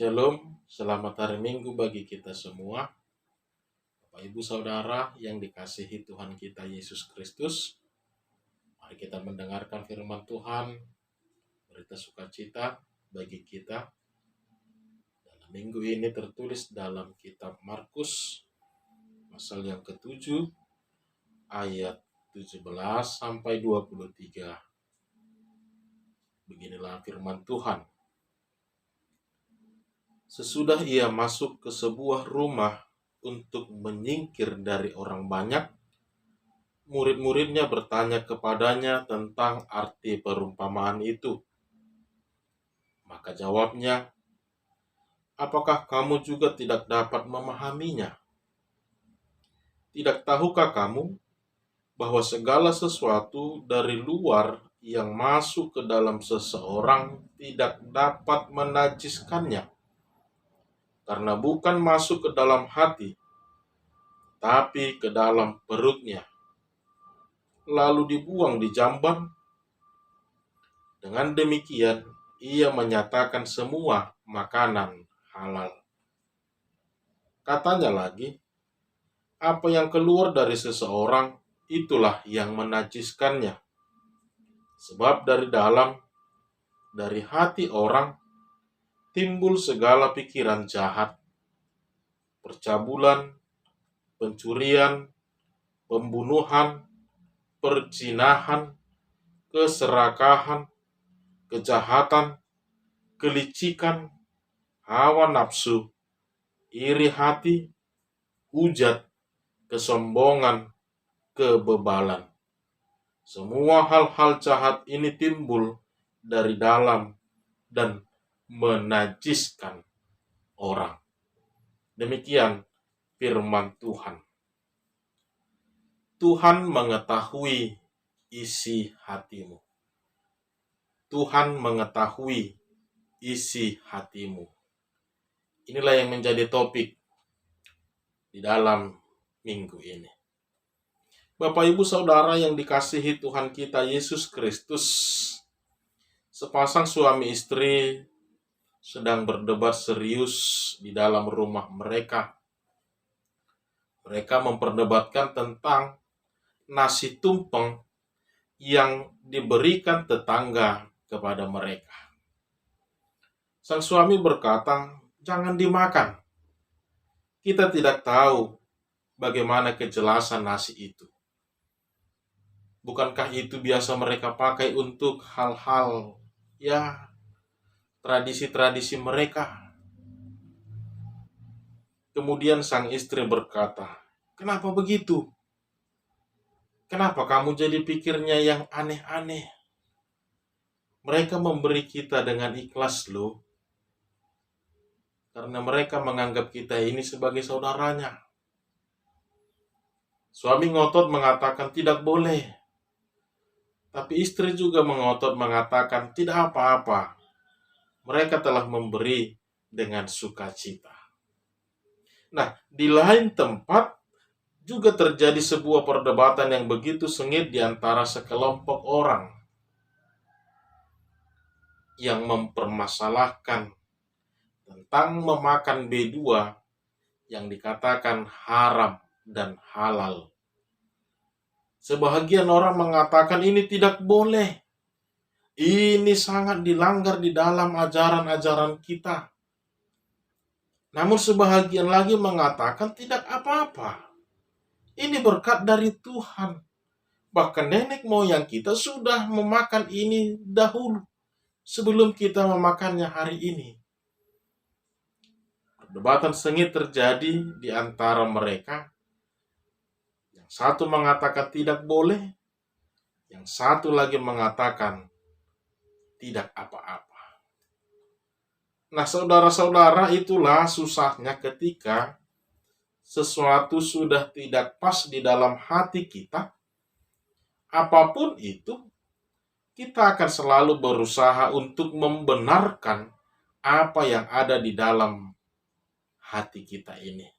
Shalom, selamat hari Minggu bagi kita semua. Bapak Ibu Saudara yang dikasihi Tuhan kita Yesus Kristus. Mari kita mendengarkan firman Tuhan, berita sukacita bagi kita. Dalam minggu ini tertulis dalam kitab Markus, pasal yang ke-7, ayat 17 sampai 23. Beginilah firman Tuhan. Sesudah ia masuk ke sebuah rumah untuk menyingkir dari orang banyak, murid-muridnya bertanya kepadanya tentang arti perumpamaan itu. Maka jawabnya, "Apakah kamu juga tidak dapat memahaminya? Tidak tahukah kamu bahwa segala sesuatu dari luar yang masuk ke dalam seseorang tidak dapat menajiskannya? Karena bukan masuk ke dalam hati, tapi ke dalam perutnya, lalu dibuang di jamban. Dengan demikian, ia menyatakan semua makanan halal." Katanya lagi, "Apa yang keluar dari seseorang, itulah yang menajiskannya. Sebab dari dalam, dari hati orang, timbul segala pikiran jahat, percabulan, pencurian, pembunuhan, perzinahan, keserakahan, kejahatan, kelicikan, hawa nafsu, iri hati, hujat, kesombongan, kebebalan. Semua hal-hal jahat ini timbul dari dalam dan menajiskan orang." Demikian firman Tuhan. Tuhan mengetahui isi hatimu. Tuhan mengetahui isi hatimu. Inilah yang menjadi topik di dalam minggu ini. Bapak Ibu Saudara yang dikasihi Tuhan kita Yesus Kristus, sepasang suami istri sedang berdebat serius di dalam rumah mereka. Mereka memperdebatkan tentang nasi tumpeng yang diberikan tetangga kepada mereka. Sang suami berkata, "Jangan dimakan. Kita tidak tahu bagaimana kejelasan nasi itu. Bukankah itu biasa mereka pakai untuk hal-hal tradisi-tradisi mereka?" Kemudian sang istri berkata, "Kenapa begitu? Kenapa kamu jadi pikirnya yang aneh-aneh? Mereka memberi kita dengan ikhlas loh. Karena mereka menganggap kita ini sebagai saudaranya." Suami ngotot mengatakan tidak boleh. Tapi istri juga mengotot mengatakan tidak apa-apa. Mereka telah memberi dengan sukacita. Nah, di lain tempat juga terjadi sebuah perdebatan yang begitu sengit di antara sekelompok orang yang mempermasalahkan tentang memakan B2 yang dikatakan haram dan halal. Sebahagian orang mengatakan ini tidak boleh. Ini sangat dilanggar di dalam ajaran-ajaran kita. Namun sebahagian lagi mengatakan tidak apa-apa. Ini berkat dari Tuhan. Bahkan nenek moyang kita sudah memakan ini dahulu sebelum kita memakannya hari ini. Perdebatan sengit terjadi di antara mereka. Yang satu mengatakan tidak boleh, yang satu lagi mengatakan tidak apa-apa. Nah, saudara-saudara, itulah susahnya ketika sesuatu sudah tidak pas di dalam hati kita. Apapun itu, kita akan selalu berusaha untuk membenarkan apa yang ada di dalam hati kita ini.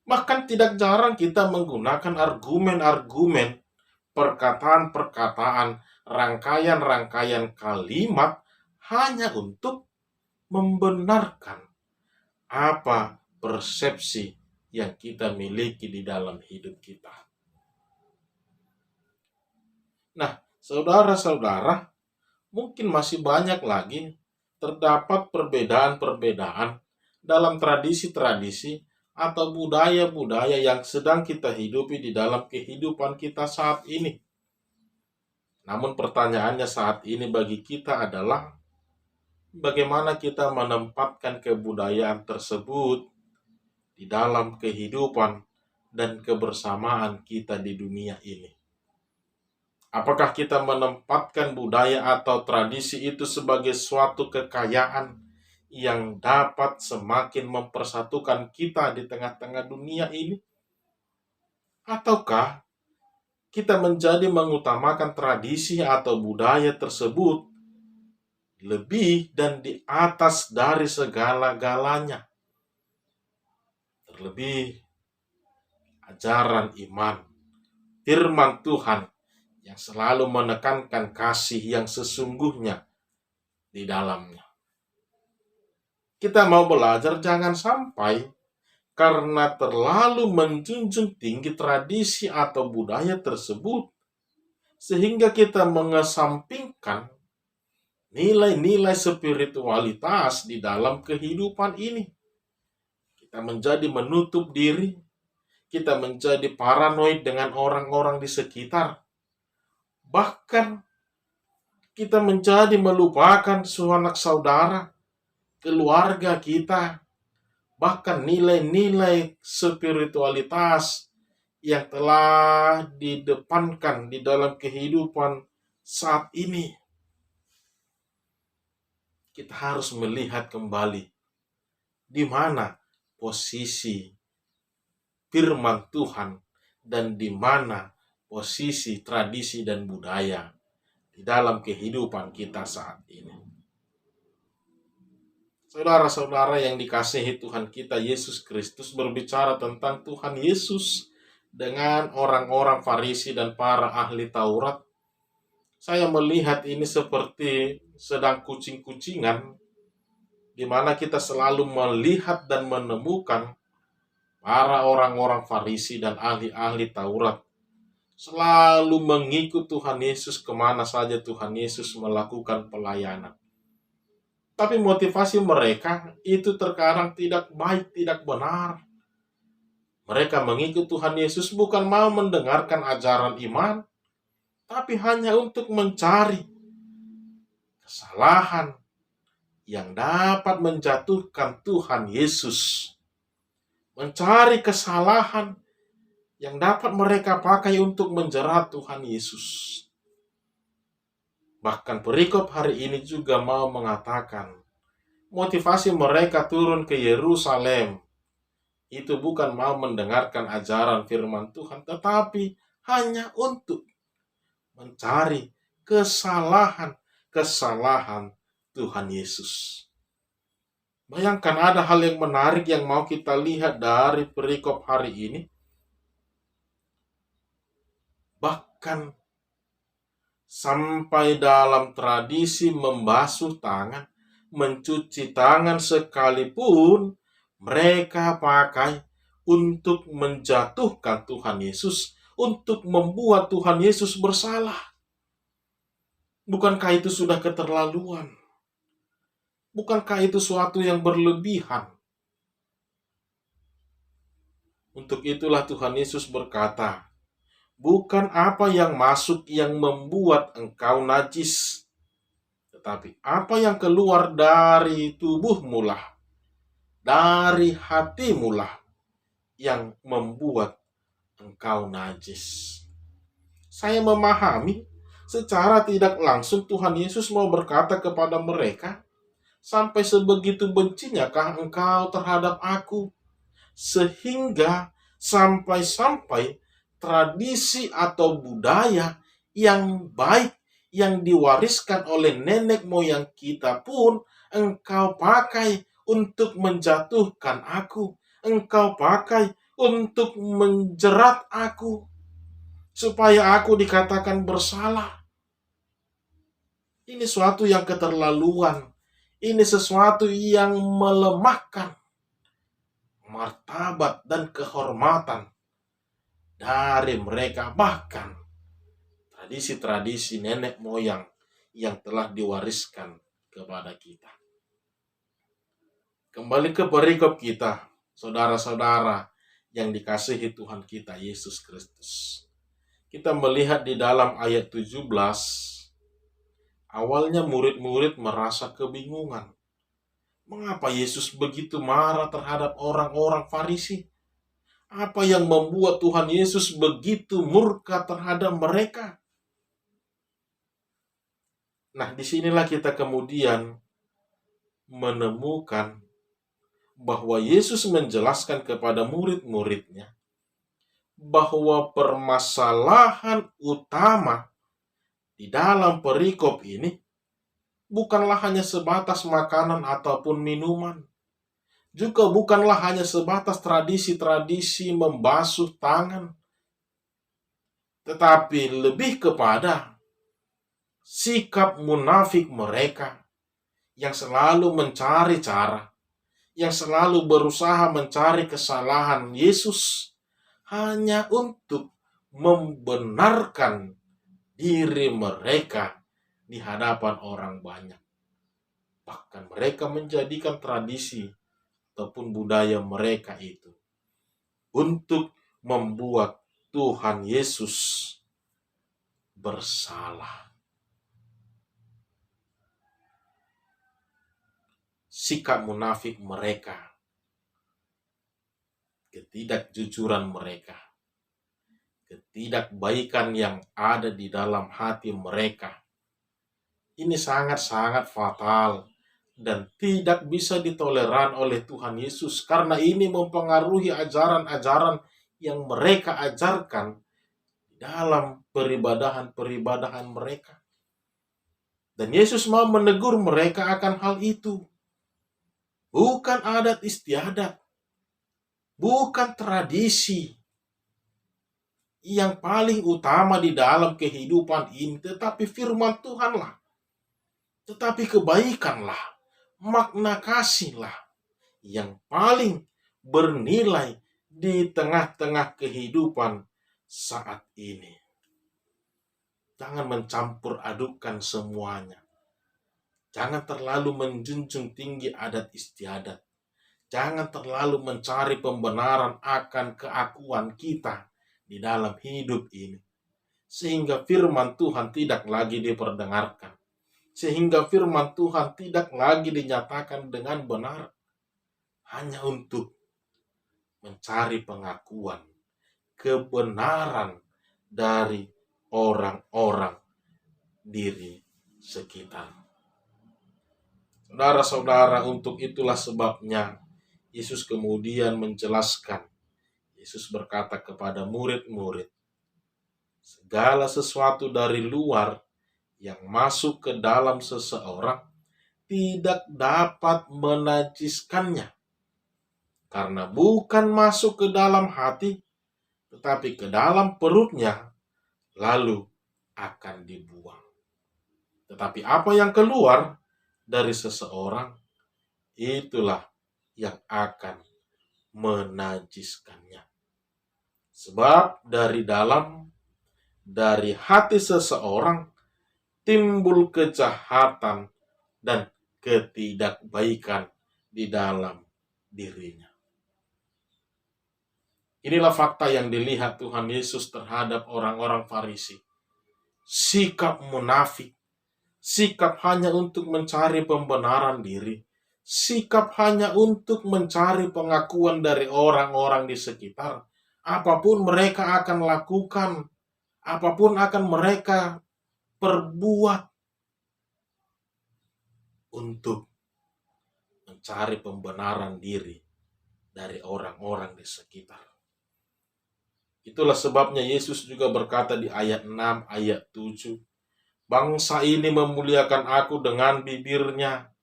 Bahkan tidak jarang kita menggunakan argumen-argumen, perkataan-perkataan, rangkaian-rangkaian kalimat hanya untuk membenarkan apa persepsi yang kita miliki di dalam hidup kita. Nah, saudara-saudara, mungkin masih banyak lagi terdapat perbedaan-perbedaan dalam tradisi-tradisi atau budaya-budaya yang sedang kita hidupi di dalam kehidupan kita saat ini. Namun pertanyaannya saat ini bagi kita adalah bagaimana kita menempatkan kebudayaan tersebut di dalam kehidupan dan kebersamaan kita di dunia ini. Apakah kita menempatkan budaya atau tradisi itu sebagai suatu kekayaan yang dapat semakin mempersatukan kita di tengah-tengah dunia ini? Ataukah kita menjadi mengutamakan tradisi atau budaya tersebut lebih dan di atas dari segala-galanya? Terlebih ajaran iman, firman Tuhan yang selalu menekankan kasih yang sesungguhnya di dalamnya. Kita mau belajar jangan sampai karena terlalu menjunjung tinggi tradisi atau budaya tersebut, sehingga kita mengesampingkan nilai-nilai spiritualitas di dalam kehidupan ini. Kita menjadi menutup diri, kita menjadi paranoid dengan orang-orang di sekitar. Bahkan kita menjadi melupakan sanak saudara, keluarga kita, bahkan nilai-nilai spiritualitas yang telah didepankan di dalam kehidupan saat ini. Kita harus melihat kembali di mana posisi firman Tuhan dan di mana posisi tradisi dan budaya di dalam kehidupan kita saat ini. Saudara-saudara yang dikasihi Tuhan kita Yesus Kristus berbicara tentang Tuhan Yesus dengan orang-orang Farisi dan para ahli Taurat. Saya melihat ini seperti sedang kucing-kucingan, di mana kita selalu melihat dan menemukan para orang-orang Farisi dan ahli-ahli Taurat selalu mengikut Tuhan Yesus kemana saja Tuhan Yesus melakukan pelayanan. Tapi motivasi mereka itu terkadang tidak baik, tidak benar. Mereka mengikut Tuhan Yesus bukan mau mendengarkan ajaran iman, tapi hanya untuk mencari kesalahan yang dapat menjatuhkan Tuhan Yesus. Mencari kesalahan yang dapat mereka pakai untuk menjerat Tuhan Yesus. Bahkan perikop hari ini juga mau mengatakan, motivasi mereka turun ke Yerusalem itu bukan mau mendengarkan ajaran firman Tuhan, tetapi hanya untuk mencari kesalahan Tuhan Yesus. Bayangkan ada hal yang menarik yang mau kita lihat dari perikop hari ini. Bahkan sampai dalam tradisi membasuh tangan, mencuci tangan sekalipun mereka pakai untuk menjatuhkan Tuhan Yesus, untuk membuat Tuhan Yesus bersalah. Bukankah itu sudah keterlaluan? Bukankah itu suatu yang berlebihan? Untuk itulah Tuhan Yesus berkata, bukan apa yang masuk yang membuat engkau najis, tetapi apa yang keluar dari tubuhmu lah, dari hatimu lah, yang membuat engkau najis. Saya memahami secara tidak langsung Tuhan Yesus mau berkata kepada mereka, sampai sebegitu bencinyakah engkau terhadap aku, sehingga sampai-sampai tradisi atau budaya yang baik yang diwariskan oleh nenek moyang kita pun engkau pakai untuk menjatuhkan aku, engkau pakai untuk menjerat aku, supaya aku dikatakan bersalah. Ini suatu yang keterlaluan. Ini sesuatu yang melemahkan martabat dan kehormatan dari mereka, bahkan tradisi-tradisi nenek moyang yang telah diwariskan kepada kita. Kembali ke perikop kita, saudara-saudara yang dikasihi Tuhan kita Yesus Kristus. Kita melihat di dalam ayat 17, awalnya murid-murid merasa kebingungan. Mengapa Yesus begitu marah terhadap orang-orang Farisi? Apa yang membuat Tuhan Yesus begitu murka terhadap mereka? Nah, disinilah kita kemudian menemukan bahwa Yesus menjelaskan kepada murid-muridnya bahwa permasalahan utama di dalam perikop ini bukanlah hanya sebatas makanan ataupun minuman. Juga bukanlah hanya sebatas tradisi-tradisi membasuh tangan. Tetapi lebih kepada sikap munafik mereka yang selalu mencari cara, yang selalu berusaha mencari kesalahan Yesus hanya untuk membenarkan diri mereka di hadapan orang banyak. Bahkan mereka menjadikan tradisi ataupun budaya mereka itu untuk membuat Tuhan Yesus bersalah. Sikap munafik mereka, ketidakjujuran mereka, ketidakbaikan yang ada di dalam hati mereka, ini sangat-sangat fatal dan tidak bisa ditoleran oleh Tuhan Yesus, karena ini mempengaruhi ajaran-ajaran yang mereka ajarkan dalam peribadahan-peribadahan mereka. Dan Yesus mau menegur mereka akan hal itu. Bukan adat istiadat, bukan tradisi yang paling utama di dalam kehidupan ini, tetapi firman Tuhanlah, tetapi kebaikanlah, makna kasihlah yang paling bernilai di tengah-tengah kehidupan saat ini. Jangan mencampur adukkan semuanya. Jangan terlalu menjunjung tinggi adat istiadat. Jangan terlalu mencari pembenaran akan keakuan kita di dalam hidup ini. Sehingga firman Tuhan tidak lagi diperdengarkan. Sehingga firman Tuhan tidak lagi dinyatakan dengan benar. Hanya untuk mencari pengakuan, kebenaran dari orang-orang diri sekitar. Saudara-saudara, untuk itulah sebabnya Yesus kemudian menjelaskan. Yesus berkata kepada murid-murid, segala sesuatu dari luar yang masuk ke dalam seseorang tidak dapat menajiskannya, karena bukan masuk ke dalam hati, tetapi ke dalam perutnya, lalu akan dibuang. Tetapi apa yang keluar dari seseorang, itulah yang akan menajiskannya. Sebab dari hati seseorang timbul kejahatan dan ketidakbaikan di dalam dirinya. Inilah fakta yang dilihat Tuhan Yesus terhadap orang-orang Farisi. Sikap munafik, sikap hanya untuk mencari pembenaran diri, sikap hanya untuk mencari pengakuan dari orang-orang di sekitar. Apapun mereka akan lakukan, apapun akan mereka perbuat untuk mencari pembenaran diri dari orang-orang di sekitar. Itulah sebabnya Yesus juga berkata di ayat 6, ayat 7, bangsa ini memuliakan aku dengan bibirnya,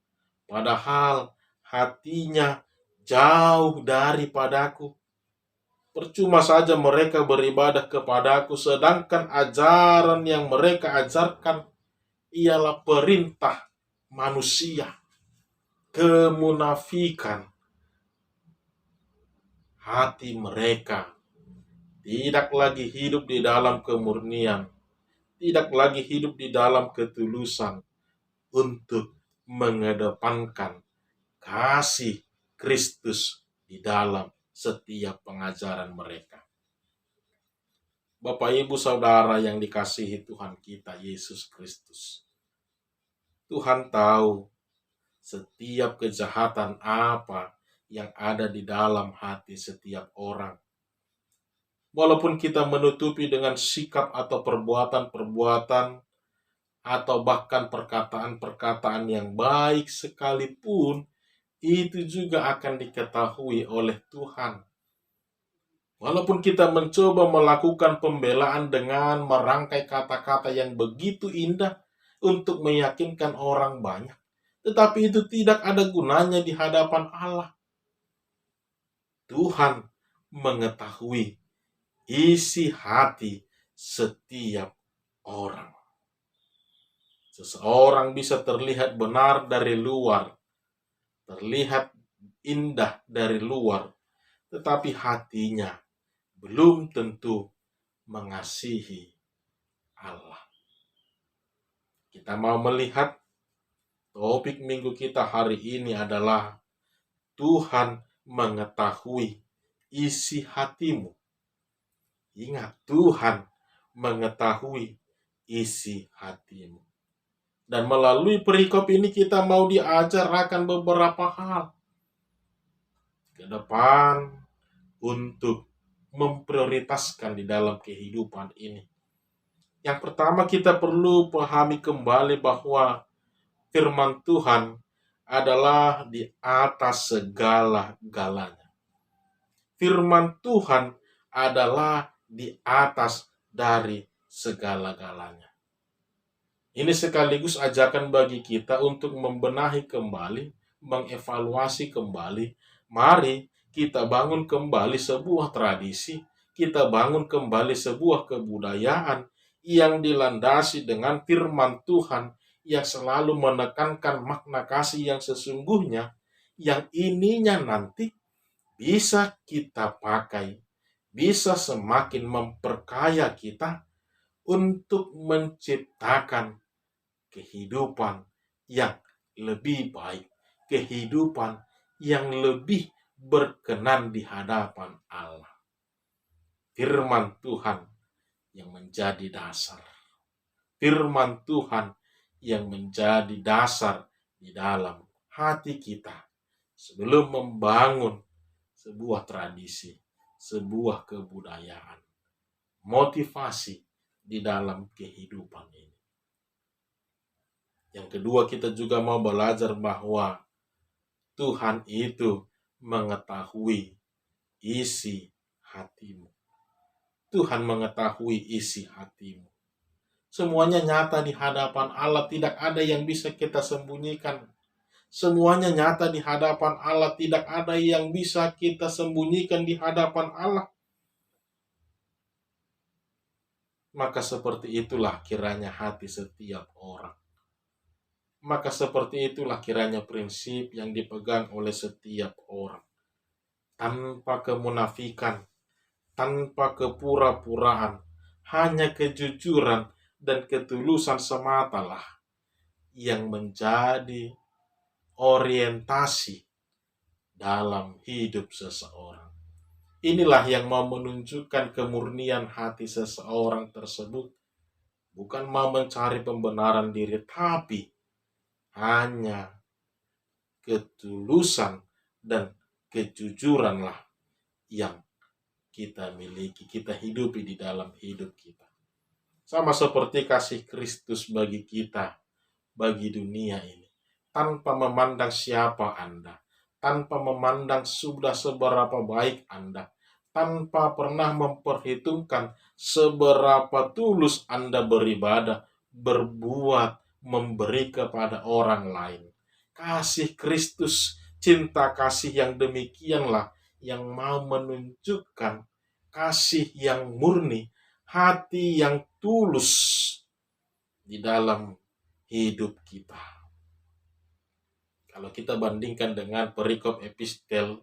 padahal hatinya jauh daripadaku. Percuma saja mereka beribadah kepadaku, sedangkan ajaran yang mereka ajarkan ialah perintah manusia. kemunafikan hati mereka, tidak lagi hidup di dalam kemurnian, tidak lagi hidup di dalam ketulusan untuk mengedepankan kasih Kristus di dalam setiap pengajaran mereka. Bapak, Ibu, Saudara yang dikasihi Tuhan kita Yesus Kristus, Tuhan tahu setiap kejahatan apa yang ada di dalam hati setiap orang. Walaupun kita menutupi dengan sikap atau perbuatan-perbuatan atau bahkan perkataan-perkataan yang baik sekalipun, itu juga akan diketahui oleh Tuhan. Walaupun kita mencoba melakukan pembelaan dengan merangkai kata-kata yang begitu indah untuk meyakinkan orang banyak, tetapi itu tidak ada gunanya di hadapan Allah. Tuhan mengetahui isi hati setiap orang. Seseorang bisa terlihat benar dari luar, terlihat indah dari luar, tetapi hatinya belum tentu mengasihi Allah. Kita mau melihat topik minggu kita hari ini adalah Tuhan mengetahui isi hatimu. Ingat, Tuhan mengetahui isi hatimu. Dan melalui perikop ini kita mau diajar akan beberapa hal ke depan untuk memprioritaskan di dalam kehidupan ini. Yang pertama, kita perlu pahami kembali bahwa firman Tuhan adalah di atas segala-galanya. Firman Tuhan adalah di atas dari segala-galanya. Ini sekaligus ajakan bagi kita untuk membenahi kembali, mengevaluasi kembali. Mari kita bangun kembali sebuah tradisi, kita bangun kembali sebuah kebudayaan yang dilandasi dengan firman Tuhan yang selalu menekankan makna kasih yang sesungguhnya, yang ininya nanti bisa kita pakai, bisa semakin memperkaya kita untuk menciptakan kehidupan yang lebih baik, kehidupan yang lebih berkenan di hadapan Allah. Firman Tuhan yang menjadi dasar. Firman Tuhan yang menjadi dasar di dalam hati kita sebelum membangun sebuah tradisi, sebuah kebudayaan, motivasi di dalam kehidupan ini. Yang kedua, kita juga mau belajar bahwa Tuhan itu mengetahui isi hatimu. Tuhan mengetahui isi hatimu. Semuanya nyata di hadapan Allah, tidak ada yang bisa kita sembunyikan. Semuanya nyata di hadapan Allah, tidak ada yang bisa kita sembunyikan di hadapan Allah. Maka seperti itulah kiranya hati setiap orang. Maka seperti itulah kiranya prinsip yang dipegang oleh setiap orang. Tanpa kemunafikan, tanpa kepura-puraan, hanya kejujuran dan ketulusan sematalah yang menjadi orientasi dalam hidup seseorang. Inilah yang mau menunjukkan kemurnian hati seseorang tersebut. Bukan mau mencari pembenaran diri, tapi hanya ketulusan dan kejujuranlah yang kita miliki, kita hidupi di dalam hidup kita. Sama seperti kasih Kristus bagi kita, bagi dunia ini. Tanpa memandang siapa Anda, tanpa memandang sudah seberapa baik Anda, tanpa pernah memperhitungkan seberapa tulus Anda beribadah, berbuat, memberi kepada orang lain. Kasih Kristus, cinta kasih yang demikianlah yang mau menunjukkan kasih yang murni, hati yang tulus di dalam hidup kita. Kalau kita bandingkan dengan perikop epistel,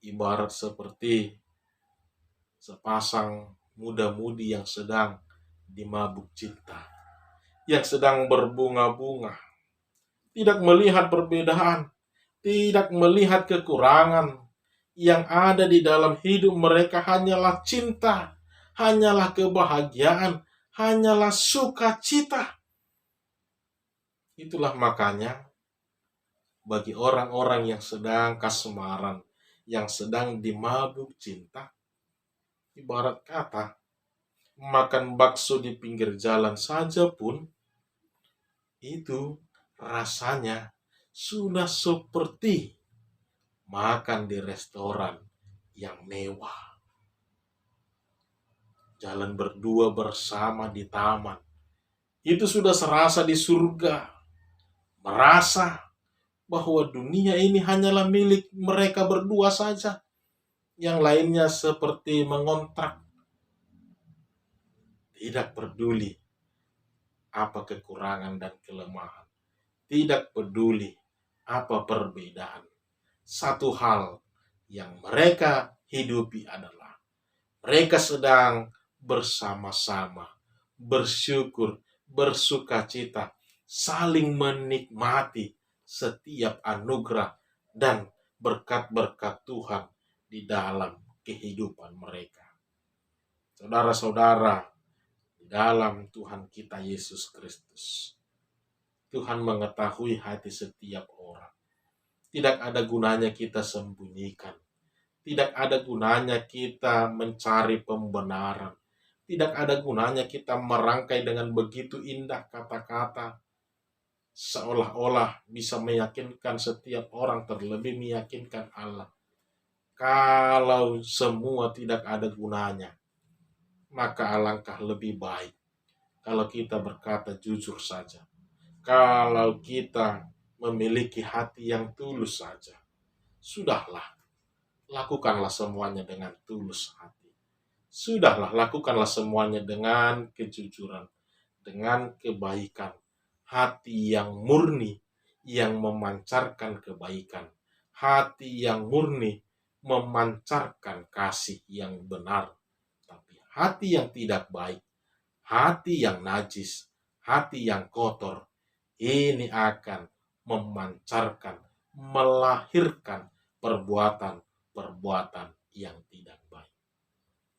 ibarat seperti sepasang muda-mudi yang sedang dimabuk cinta, yang sedang berbunga-bunga, tidak melihat perbedaan, tidak melihat kekurangan. Yang ada di dalam hidup mereka hanyalah cinta, hanyalah kebahagiaan, hanyalah sukacita. Itulah makanya bagi orang-orang yang sedang kasmaran, yang sedang dimabuk cinta, ibarat kata makan bakso di pinggir jalan saja pun itu rasanya sudah seperti makan di restoran yang mewah. Jalan berdua bersama di taman, itu sudah serasa di surga. Merasa bahwa dunia ini hanyalah milik mereka berdua saja. Yang lainnya seperti mengontrak. Tidak peduli apa kekurangan dan kelemahan. Tidak peduli apa perbedaan. Satu hal yang mereka hidupi adalah mereka sedang bersama-sama, bersyukur, bersukacita, saling menikmati setiap anugerah dan berkat-berkat Tuhan di dalam kehidupan mereka. Saudara-saudara, di dalam Tuhan kita Yesus Kristus, Tuhan mengetahui hati setiap orang. Tidak ada gunanya kita sembunyikan. Tidak ada gunanya kita mencari pembenaran. Tidak ada gunanya kita merangkai dengan begitu indah kata-kata, seolah-olah bisa meyakinkan setiap orang, terlebih meyakinkan Allah. Kalau semua tidak ada gunanya, maka alangkah lebih baik kalau kita berkata jujur saja. Kalau kita memiliki hati yang tulus saja, sudahlah, lakukanlah semuanya dengan tulus hati. Sudahlah, lakukanlah semuanya dengan kejujuran, dengan kebaikan. Hati yang murni, yang memancarkan kebaikan. Hati yang murni, memancarkan kasih yang benar. Tapi hati yang tidak baik, hati yang najis, hati yang kotor, ini akan memancarkan, melahirkan perbuatan-perbuatan yang tidak baik.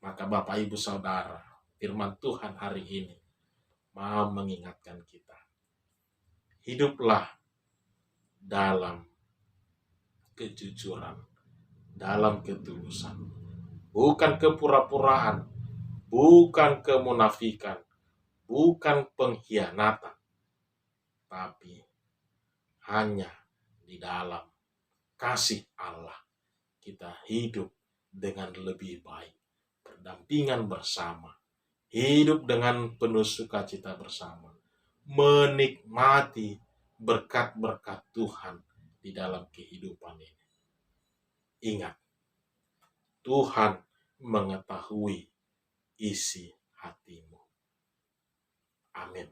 Maka Bapak Ibu Saudara, firman Tuhan hari ini mau mengingatkan kita. Hiduplah dalam kejujuran, dalam ketulusan. Bukan kepura-puraan, bukan kemunafikan, bukan pengkhianatan, tapi hanya di dalam kasih Allah kita hidup dengan lebih baik, berdampingan bersama, hidup dengan penuh sukacita bersama, menikmati berkat-berkat Tuhan di dalam kehidupan ini. Ingat, Tuhan mengetahui isi hatimu. Amin.